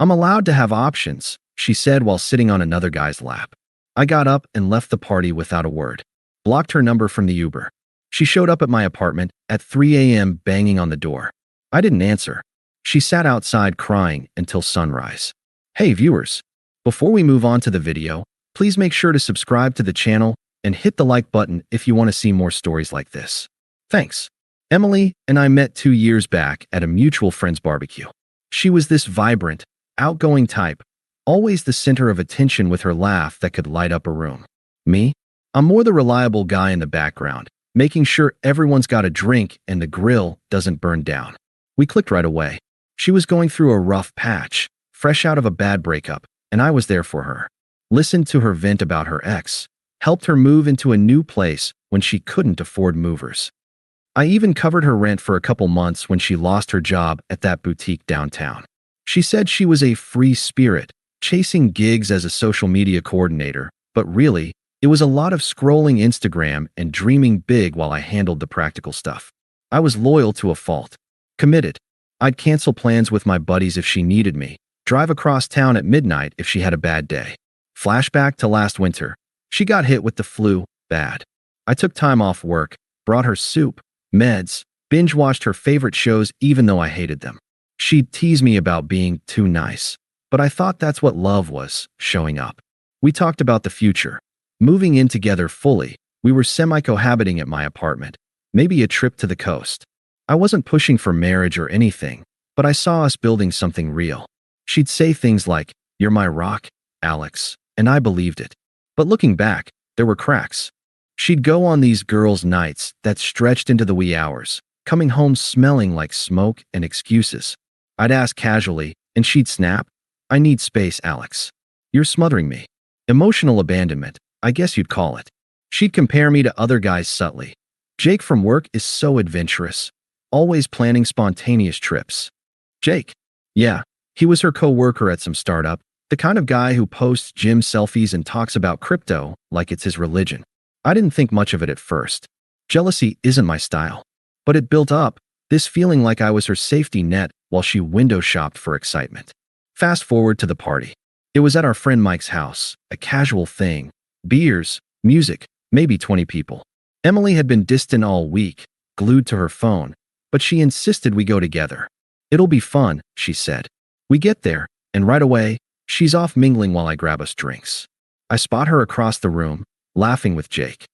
I'm allowed to have options, she said while sitting on another guy's lap. I got up and left the party without a word. Blocked her number from the Uber. She showed up at my apartment at 3 a.m. banging on the door. I didn't answer. She sat outside crying until sunrise. Hey viewers, before we move on to the video, please make sure to subscribe to the channel and hit the like button if you want to see more stories like this. Thanks. Emily and I met 2 years back at a mutual friend's barbecue. She was this vibrant, outgoing type, always the center of attention with her laugh that could light up a room. Me? I'm more the reliable guy in the background, making sure everyone's got a drink and the grill doesn't burn down. We clicked right away. She was going through a rough patch, fresh out of a bad breakup, and I was there for her. Listened to her vent about her ex, helped her move into a new place when she couldn't afford movers. I even covered her rent for a couple months when she lost her job at that boutique downtown. She said she was a free spirit, chasing gigs as a social media coordinator, but really, it was a lot of scrolling Instagram and dreaming big while I handled the practical stuff. I was loyal to a fault. Committed. I'd cancel plans with my buddies if she needed me, drive across town at midnight if she had a bad day. Flashback to last winter. She got hit with the flu, bad. I took time off work, brought her soup, meds, binge-watched her favorite shows even though I hated them. She'd tease me about being too nice, but I thought that's what love was, showing up. We talked about the future. Moving in together fully, we were semi-cohabiting at my apartment, maybe a trip to the coast. I wasn't pushing for marriage or anything, but I saw us building something real. She'd say things like, "You're my rock, Alex," and I believed it. But looking back, there were cracks. She'd go on these girls' nights that stretched into the wee hours, coming home smelling like smoke and excuses. I'd ask casually, and she'd snap, "I need space, Alex. You're smothering me." Emotional abandonment, I guess you'd call it. She'd compare me to other guys subtly. Jake from work is so adventurous, always planning spontaneous trips. Jake. Yeah, he was her co-worker at some startup, the kind of guy who posts gym selfies and talks about crypto like it's his religion. I didn't think much of it at first. Jealousy isn't my style. But it built up, this feeling like I was her safety net while she window shopped for excitement. Fast forward to the party. It was at our friend Mike's house, a casual thing. Beers, music, maybe 20 people. Emily had been distant all week, glued to her phone, but she insisted we go together. It'll be fun, she said. We get there, and right away, she's off mingling while I grab us drinks. I spot her across the room, laughing with Jake.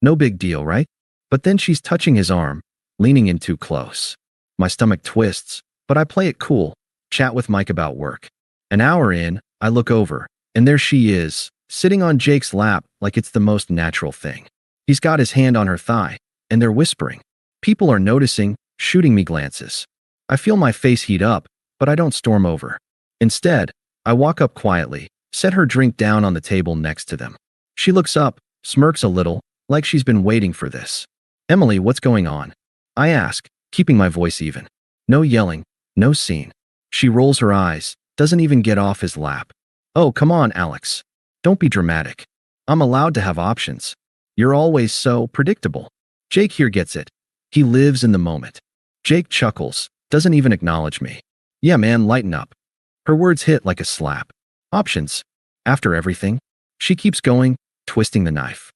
No big deal, right? But then she's touching his arm, leaning in too close. My stomach twists, but I play it cool, chat with Mike about work. An hour in, I look over, and there she is, sitting on Jake's lap like it's the most natural thing. He's got his hand on her thigh, and they're whispering. People are noticing, shooting me glances. I feel my face heat up, but I don't storm over. Instead, I walk up quietly, set her drink down on the table next to them. She looks up, smirks a little, like she's been waiting for this. "Emily, what's going on?" I ask, keeping my voice even. No yelling, no scene. She rolls her eyes, doesn't even get off his lap. "Oh, come on, Alex. Don't be dramatic. I'm allowed to have options. You're always so predictable." Jake here gets it. He lives in the moment. Jake chuckles, doesn't even acknowledge me. "Yeah, man, lighten up." Her words hit like a slap. Options. After everything? She keeps going, twisting the knife.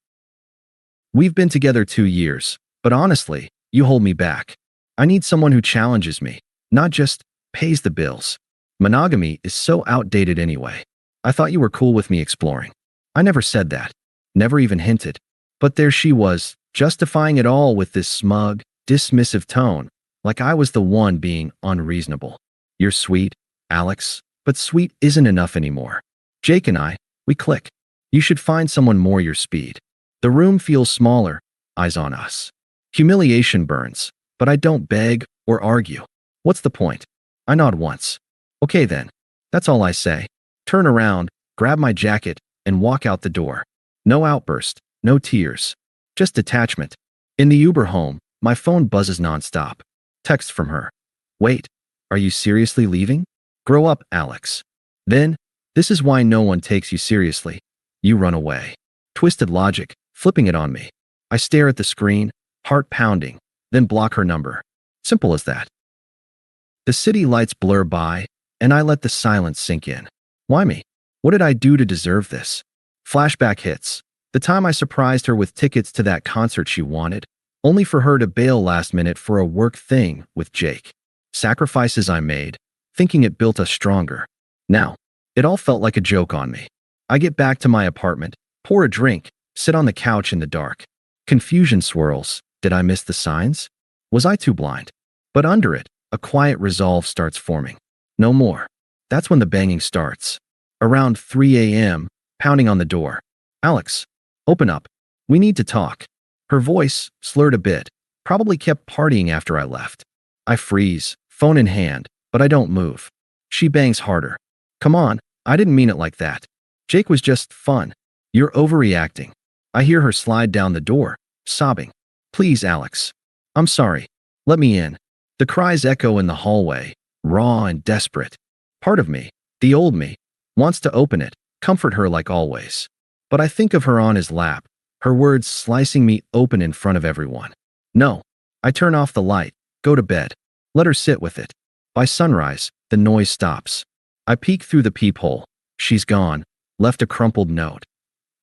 "We've been together 2 years, but honestly, you hold me back. I need someone who challenges me, not just pays the bills. Monogamy is so outdated anyway. I thought you were cool with me exploring." I never said that. Never even hinted. But there she was, justifying it all with this smug, dismissive tone, like I was the one being unreasonable. "You're sweet, Alex, but sweet isn't enough anymore." Jake and we click. "You should find someone more your speed." The room feels smaller, eyes on us. Humiliation burns, but I don't beg or argue. What's the point? I nod once. "Okay then." That's all I say. Turn around, grab my jacket, and walk out the door. No outburst, no tears. Just detachment. In the Uber home, my phone buzzes nonstop. Text from her. "Wait, are you seriously leaving? Grow up, Alex." Then, "This is why no one takes you seriously. You run away." Twisted logic, flipping it on me. I stare at the screen, heart pounding, then block her number. Simple as that. The city lights blur by, and I let the silence sink in. Why me? What did I do to deserve this? Flashback hits. The time I surprised her with tickets to that concert she wanted, only for her to bail last minute for a work thing with Jake. Sacrifices I made, thinking it built us stronger. Now, it all felt like a joke on me. I get back to my apartment, pour a drink, sit on the couch in the dark. Confusion swirls. Did I miss the signs? Was I too blind? But under it, a quiet resolve starts forming. No more. That's when the banging starts. Around 3 a.m., pounding on the door. Alex, open up. We need to talk. Her voice, slurred a bit, probably kept partying after I left. I freeze, phone in hand, but I don't move. She bangs harder. Come on, I didn't mean it like that. Jake was just fun. You're overreacting. I hear her slide down the door, sobbing. Please, Alex. I'm sorry. Let me in. The cries echo in the hallway, raw and desperate. Part of me, the old me, wants to open it, comfort her like always. But I think of her on his lap, her words slicing me open in front of everyone. No. I turn off the light, go to bed, let her sit with it. By sunrise, the noise stops. I peek through the peephole. She's gone, left a crumpled note.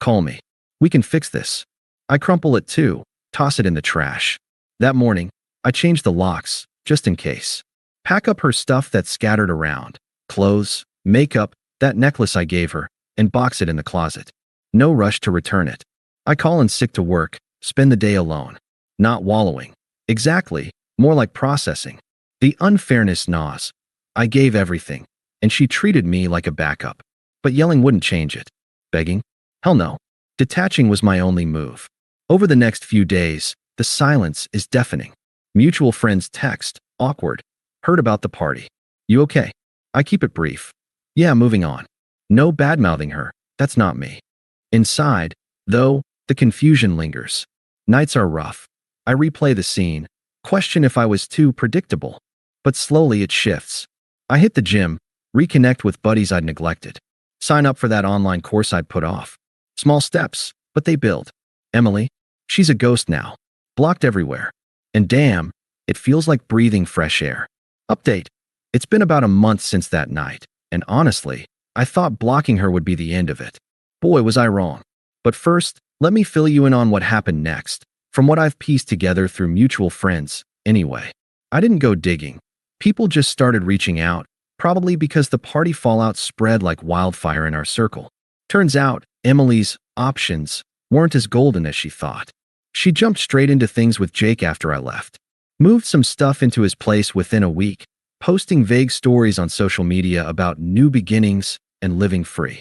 Call me. We can fix this. I crumple it too, toss it in the trash. That morning, I change the locks, just in case. Pack up her stuff that's scattered around. Clothes, makeup, that necklace I gave her, and box it in the closet. No rush to return it. I call in sick to work, spend the day alone. Not wallowing. Exactly, more like processing. The unfairness gnaws. I gave everything, and she treated me like a backup. But yelling wouldn't change it. Begging? Hell no. Detaching was my only move. Over the next few days, the silence is deafening. Mutual friends text, awkward. Heard about the party. You okay? I keep it brief. Yeah, moving on. No bad-mouthing her. That's not me. Inside, though, the confusion lingers. Nights are rough. I replay the scene, question if I was too predictable. But slowly it shifts. I hit the gym, reconnect with buddies I'd neglected. Sign up for that online course I'd put off. Small steps, but they build. Emily, she's a ghost now. Blocked everywhere. And damn, it feels like breathing fresh air. Update. It's been about a month since that night, and honestly, I thought blocking her would be the end of it. Boy, was I wrong. But first, let me fill you in on what happened next, from what I've pieced together through mutual friends, anyway. I didn't go digging. People just started reaching out, probably because the party fallout spread like wildfire in our circle. Turns out, Emily's options weren't as golden as she thought. She jumped straight into things with Jake after I left. Moved some stuff into his place within a week, posting vague stories on social media about new beginnings and living free.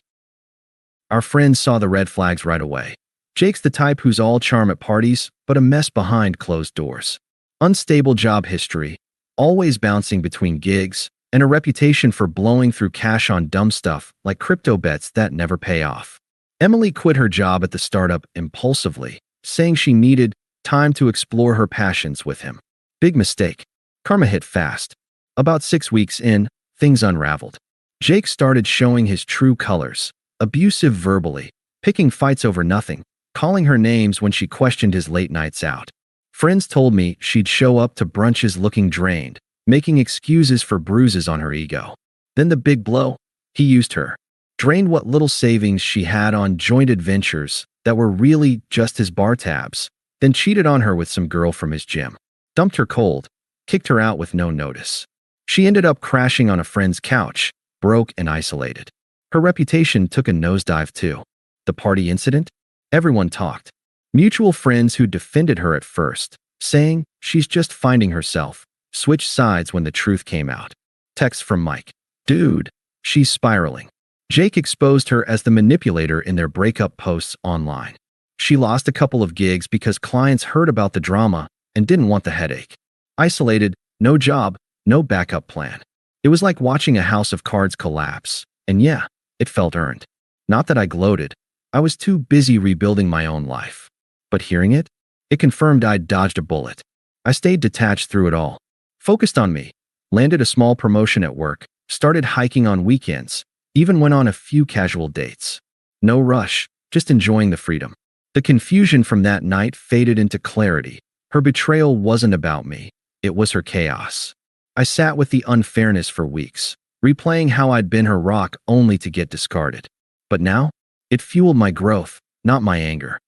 Our friends saw the red flags right away. Jake's the type who's all charm at parties, but a mess behind closed doors. Unstable job history, always bouncing between gigs, and a reputation for blowing through cash on dumb stuff like crypto bets that never pay off. Emily quit her job at the startup impulsively, saying she needed time to explore her passions with him. Big mistake. Karma hit fast. About 6 weeks in, things unraveled. Jake started showing his true colors, abusive verbally, picking fights over nothing, calling her names when she questioned his late nights out. Friends told me she'd show up to brunches looking drained, making excuses for bruises on her ego. Then the big blow. He used her. Drained what little savings she had on joint adventures that were really just his bar tabs, then cheated on her with some girl from his gym. Dumped her cold, kicked her out with no notice. She ended up crashing on a friend's couch, broke and isolated. Her reputation took a nosedive too. The party incident? Everyone talked. Mutual friends who defended her at first, saying she's just finding herself, switched sides when the truth came out. Text from Mike. Dude, she's spiraling. Jake exposed her as the manipulator in their breakup posts online. She lost a couple of gigs because clients heard about the drama and didn't want the headache. Isolated, no job, no backup plan. It was like watching a house of cards collapse. And yeah, it felt earned. Not that I gloated. I was too busy rebuilding my own life. But hearing it, it confirmed I'd dodged a bullet. I stayed detached through it all. Focused on me. Landed a small promotion at work. Started hiking on weekends. Even went on a few casual dates. No rush, just enjoying the freedom. The confusion from that night faded into clarity. Her betrayal wasn't about me. It was her chaos. I sat with the unfairness for weeks, replaying how I'd been her rock only to get discarded. But now, it fueled my growth, not my anger.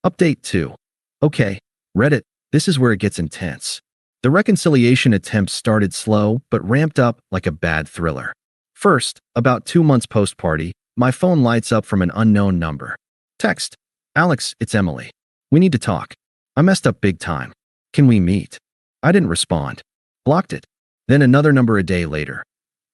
Update 2. Okay, Reddit, this is where it gets intense. The reconciliation attempt started slow but ramped up like a bad thriller. First, about 2 months post-party, my phone lights up from an unknown number. Text, Alex, it's Emily. We need to talk. I messed up big time. Can we meet? I didn't respond. Blocked it. Then another number a day later.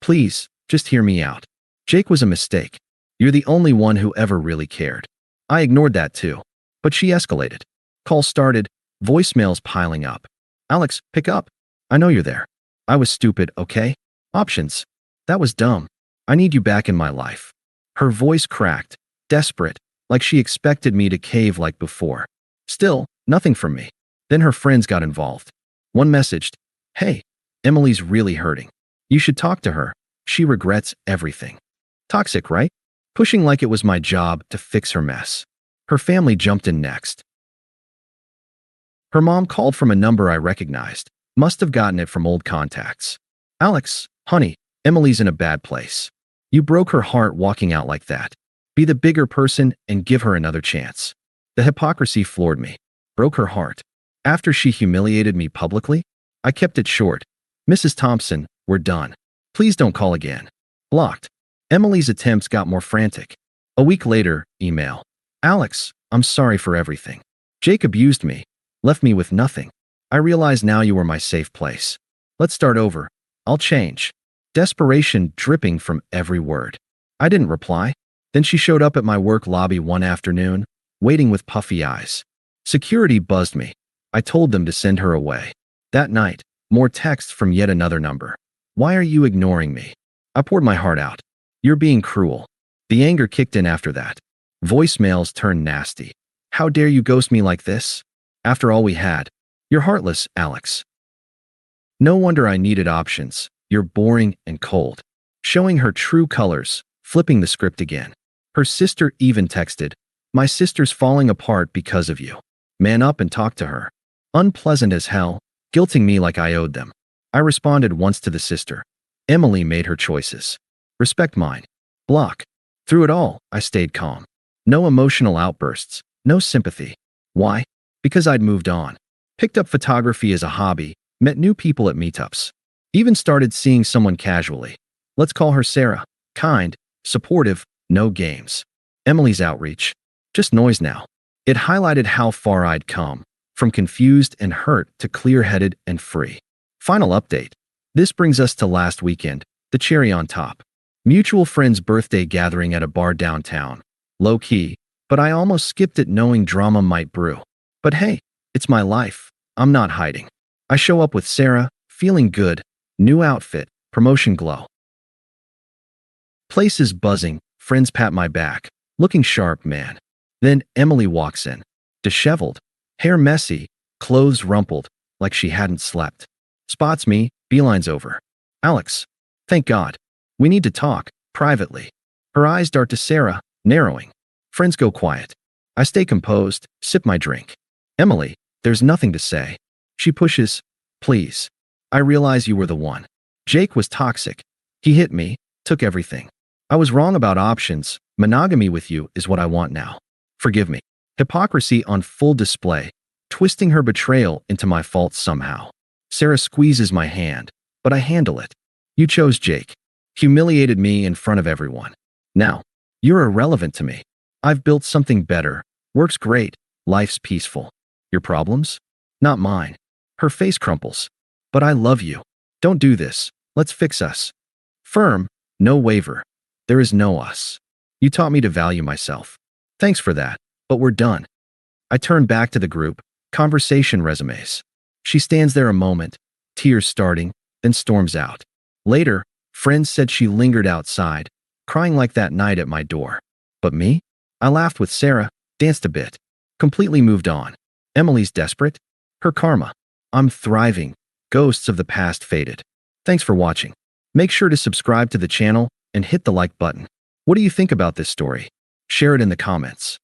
Please, just hear me out. Jake was a mistake. You're the only one who ever really cared. I ignored that too. But she escalated. Call started, voicemails piling up. Alex, pick up. I know you're there. I was stupid, okay? Options. That was dumb. I need you back in my life. Her voice cracked, desperate, like she expected me to cave like before. Still, nothing from me. Then her friends got involved. One messaged, hey, Emily's really hurting. You should talk to her. She regrets everything. Toxic, right? Pushing like it was my job to fix her mess. Her family jumped in next. Her mom called from a number I recognized. Must have gotten it from old contacts. Alex, honey, Emily's in a bad place. You broke her heart walking out like that. Be the bigger person and give her another chance. The hypocrisy floored me. Broke her heart. After she humiliated me publicly? I kept it short. Mrs. Thompson, we're done. Please don't call again. Blocked. Emily's attempts got more frantic. A week later, email. Alex, I'm sorry for everything. Jake abused me. Left me with nothing. I realize now you were my safe place. Let's start over. I'll change. Desperation dripping from every word. I didn't reply. Then she showed up at my work lobby one afternoon, waiting with puffy eyes. Security buzzed me. I told them to send her away. That night, more texts from yet another number. Why are you ignoring me? I poured my heart out. You're being cruel. The anger kicked in after that. Voicemails turned nasty. How dare you ghost me like this? After all we had. You're heartless, Alex. No wonder I needed options. You're boring and cold. Showing her true colors, flipping the script again. Her sister even texted, my sister's falling apart because of you. Man up and talk to her. Unpleasant as hell, guilting me like I owed them. I responded once to the sister. Emily made her choices. Respect mine. Block. Through it all, I stayed calm. No emotional outbursts, no sympathy. Why? Because I'd moved on. Picked up photography as a hobby, met new people at meetups. Even started seeing someone casually. Let's call her Sarah. Kind, supportive, no games. Emily's outreach. Just noise now. It highlighted how far I'd come, from confused and hurt to clear-headed and free. Final update. This brings us to last weekend, the cherry on top. Mutual friend's birthday gathering at a bar downtown. Low-key, but I almost skipped it knowing drama might brew. But hey, it's my life. I'm not hiding. I show up with Sarah, feeling good, new outfit, promotion glow. Place is buzzing, friends pat my back, looking sharp, man. Then Emily walks in, disheveled, hair messy, clothes rumpled, like she hadn't slept. Spots me, beelines over. Alex, thank God. We need to talk, privately. Her eyes dart to Sarah, narrowing. Friends go quiet. I stay composed, sip my drink. Emily, there's nothing to say. She pushes, please. I realize you were the one. Jake was toxic. He hit me, took everything. I was wrong about options. Monogamy with you is what I want now. Forgive me. Hypocrisy on full display, twisting her betrayal into my fault somehow. Sarah squeezes my hand, but I handle it. You chose Jake. Humiliated me in front of everyone. Now, you're irrelevant to me. I've built something better. Works great. Life's peaceful. Your problems? Not mine. Her face crumples. But I love you. Don't do this. Let's fix us. Firm, no waver. There is no us. You taught me to value myself. Thanks for that, but we're done. I turn back to the group, conversation resumes. She stands there a moment, tears starting, then storms out. Later, friends said she lingered outside, crying like that night at my door. But me? I laughed with Sarah, danced a bit, completely moved on. Emily's desperate. Her karma. I'm thriving. Ghosts of the past faded. Thanks for watching. Make sure to subscribe to the channel and hit the like button. What do you think about this story? Share it in the comments.